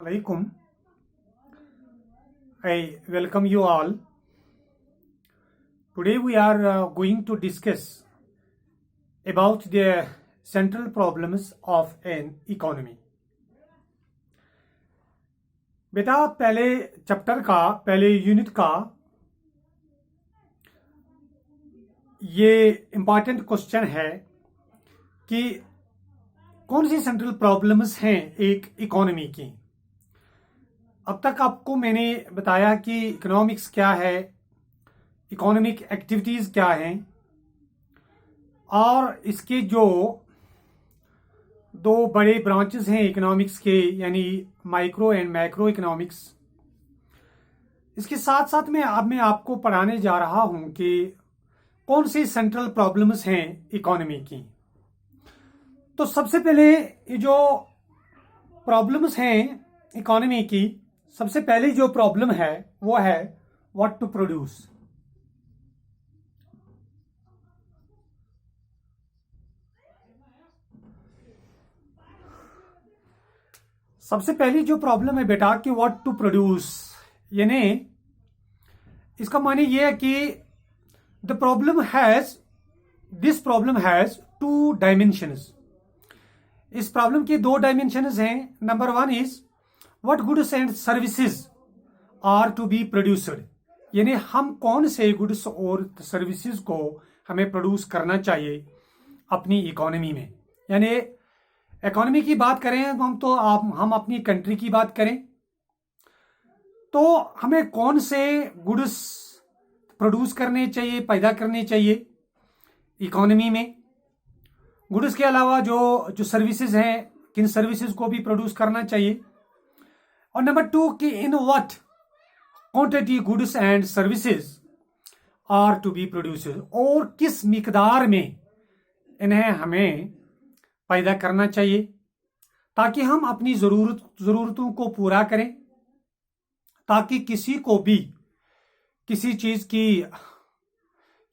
Alaikum. I welcome you all. Today we are going to discuss about the central problems of an economy. बेटा पहले chapter का पहले unit का ये important question है कि कौन सी सेंट्रल प्रॉब्लम्स हैं एक इकोनॉमी की। अब तक आपको मैंने बताया कि इकोनॉमिक्स क्या है, इकोनॉमिक एक्टिविटीज़ क्या हैं, और इसके जो दो बड़े ब्रांचेस हैं इकोनॉमिक्स के, यानी माइक्रो एंड मैक्रो इकोनॉमिक्स। इसके साथ साथ में अब मैं आपको पढ़ाने जा रहा हूं कि कौन सी सेंट्रल प्रॉब्लम्स हैं इकोनॉमी की। तो सबसे पहले ये जो प्रॉब्लम्स हैं इकोनॉमी की, सबसे पहली जो प्रॉब्लम है वो है व्हाट टू प्रोड्यूस। सबसे पहली जो प्रॉब्लम है बेटा कि व्हाट टू प्रोड्यूस, यानी इसका माने ये है कि this problem has two dimensions. इस प्रॉब्लम की दो डायमेंशंस हैं। Number one is what goods and services are to be produced, यानी हम कौन से गुड्स और सर्विसेज को हमें प्रोड्यूस करना चाहिए अपनी इकोनॉमी में। यानी इकोनॉमी की बात करें हम अपनी कंट्री की बात करें तो हमें कौन से गुड्स प्रोड्यूस करने चाहिए, पैदा करने चाहिए इकोनॉमी में। गुड्स के अलावा जो सर्विसेज हैं, किन सर्विसेज को भी प्रोड्यूस करना चाहिए। और नंबर टू कि in what quantity goods and services are to be produced, और किस मिकदार में इन्हें हमें पैदा करना चाहिए ताकि हम अपनी जरूरतों को पूरा करें, ताकि किसी को भी किसी चीज की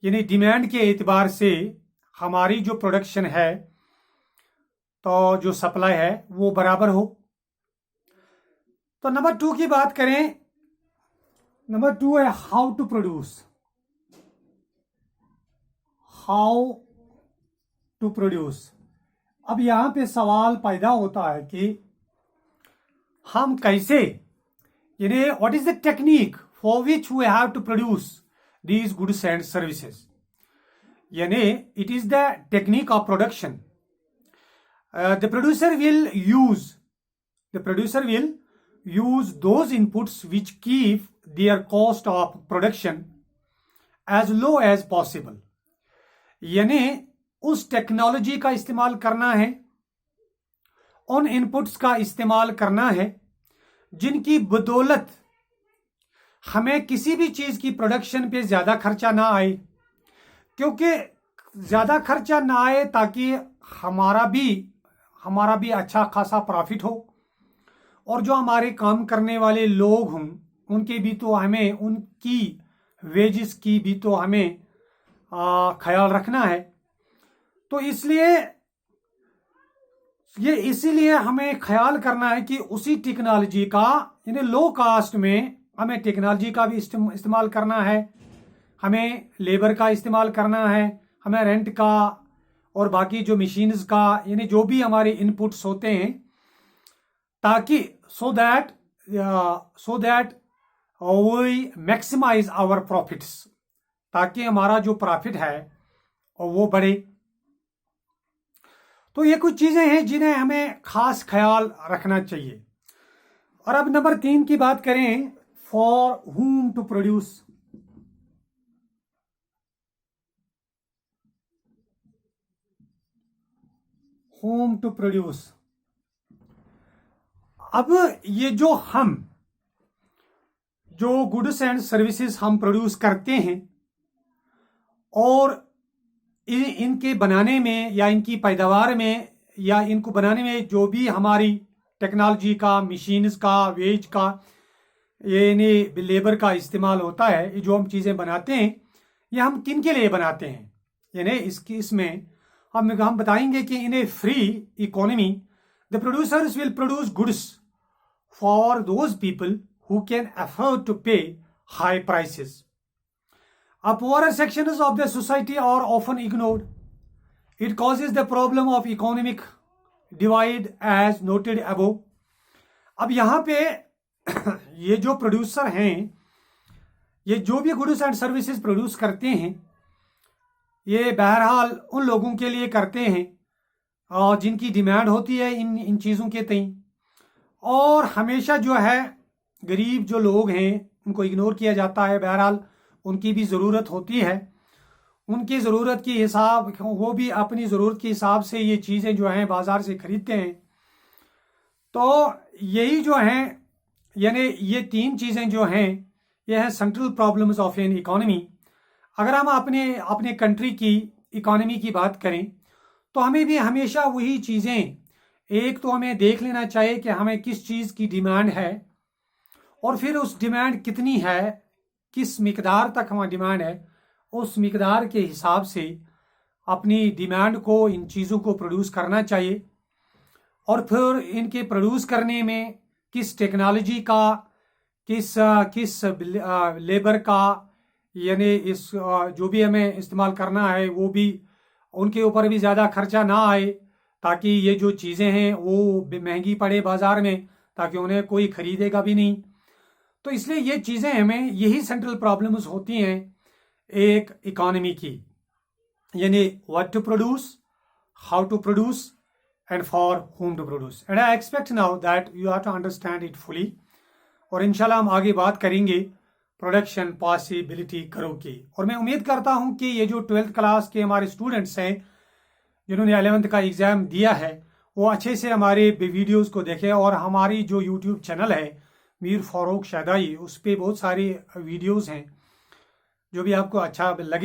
यानी डिमांड के एतबार से हमारी जो प्रोडक्शन है तो जो सप्लाई है वो बराबर हो। तो नंबर टू की बात करें, number two is how to produce. How to produce. अब यहां पे सवाल पैदा होता है कि हम कैसे, यानी what is the technique for which we have to produce these goods and services, यानी it is the technique of production. The producer will use those inputs which keep their cost of production as low as possible, यानी उस technology का इस्तेमाल करना है, उन inputs का इस्तेमाल करना है जिनकी बदौलत हमें किसी भी चीज की प्रोडक्शन पे ज्यादा खर्चा ना आए। क्योंकि ज्यादा खर्चा ना आए ताकि हमारा भी अच्छा खासा प्रॉफिट हो, और जो हमारे काम करने वाले लोग हों उनके भी तो हमें, उनकी वेजेस की भी तो हमें ख्याल रखना है। तो इसीलिए हमें ख्याल करना है कि उसी टेक्नोलॉजी का, यानी लो कास्ट में हमें टेक्नोलॉजी का भी इस्तेमाल करना है, हमें लेबर का इस्तेमाल करना है, हमें रेंट का और बाकी जो मशीन्स का, यानी जो भी हमारे इनपुट्स होते हैं, ताकि so that we maximize our profits, ताकि हमारा जो प्रॉफिट है वो बढ़े। तो ये कुछ चीजें हैं जिन्हें हमें खास ख्याल रखना चाहिए। और अब नंबर 3 की बात करें, for whom to produce. whom to produce. अब ये जो गुड्स एंड सर्विसेज हम प्रोड्यूस करते हैं और इनके बनाने में या इनकी पैदावार में या इनको बनाने में जो भी हमारी टेक्नोलॉजी का, मशीन्स का, वेज का, यानी लेबर का इस्तेमाल होता है, ये जो हम चीज़ें बनाते हैं ये हम किन के लिए बनाते हैं। यानी इसमें हम बताएंगे कि in a free economy the producers will produce goods for those people who can afford to pay high prices. Poorer sections of the society are often ignored. It causes the problem of economic divide as noted above. अब यहाँ पे ये जो producer हैं, ये जो भी goods and services produce करते हैं, ये बहरहाल उन लोगों के लिए करते हैं और जिनकी डिमांड होती है इन चीज़ों के तई, और हमेशा जो है गरीब जो लोग हैं उनको इग्नोर किया जाता है। बहरहाल उनकी भी ज़रूरत होती है, उनकी ज़रूरत के हिसाब, वो भी अपनी ज़रूरत के हिसाब से ये चीज़ें जो हैं बाज़ार से ख़रीदते हैं। तो यही जो हैं, यानी ये तीन चीज़ें जो हैं, ये हैं central problems of an economy. अगर हम अपने कंट्री की इकोनॉमी की बात करें तो हमें भी हमेशा वही चीज़ें, एक तो हमें देख लेना चाहिए कि हमें किस चीज़ की डिमांड है और फिर उस डिमांड कितनी है, किस मिकदार तक हमारी डिमांड है, उस मिकदार के हिसाब से अपनी डिमांड को, इन चीज़ों को प्रोड्यूस करना चाहिए। और फिर इनके प्रोड्यूस करने में किस टेक्नोलॉजी का, किस लेबर का, यानी इस जो भी हमें इस्तेमाल करना है वो भी उनके ऊपर भी ज़्यादा खर्चा ना आए, ताकि ये जो चीज़ें हैं वो महंगी पड़े बाज़ार में, ताकि उन्हें कोई ख़रीदेगा भी नहीं। तो इसलिए ये चीज़ें हमें, यही सेंट्रल प्रॉब्लम्स होती हैं एक इकोनॉमी की, यानी what to produce, how to produce and for whom to produce. And I expect now that you have to understand it fully. और इंशाल्लाह हम आगे बात करेंगे प्रोडक्शन पॉसिबिलिटी करो की। और मैं उम्मीद करता हूं कि ये जो 12th क्लास के हमारे स्टूडेंट्स हैं जिन्होंने 11th का एग्ज़ाम दिया है, वो अच्छे से हमारे वीडियोस को देखें। और हमारी जो यूट्यूब चैनल है मीर फारूक शहदाई, उस पर बहुत सारी वीडियोस हैं, जो भी आपको अच्छा लगे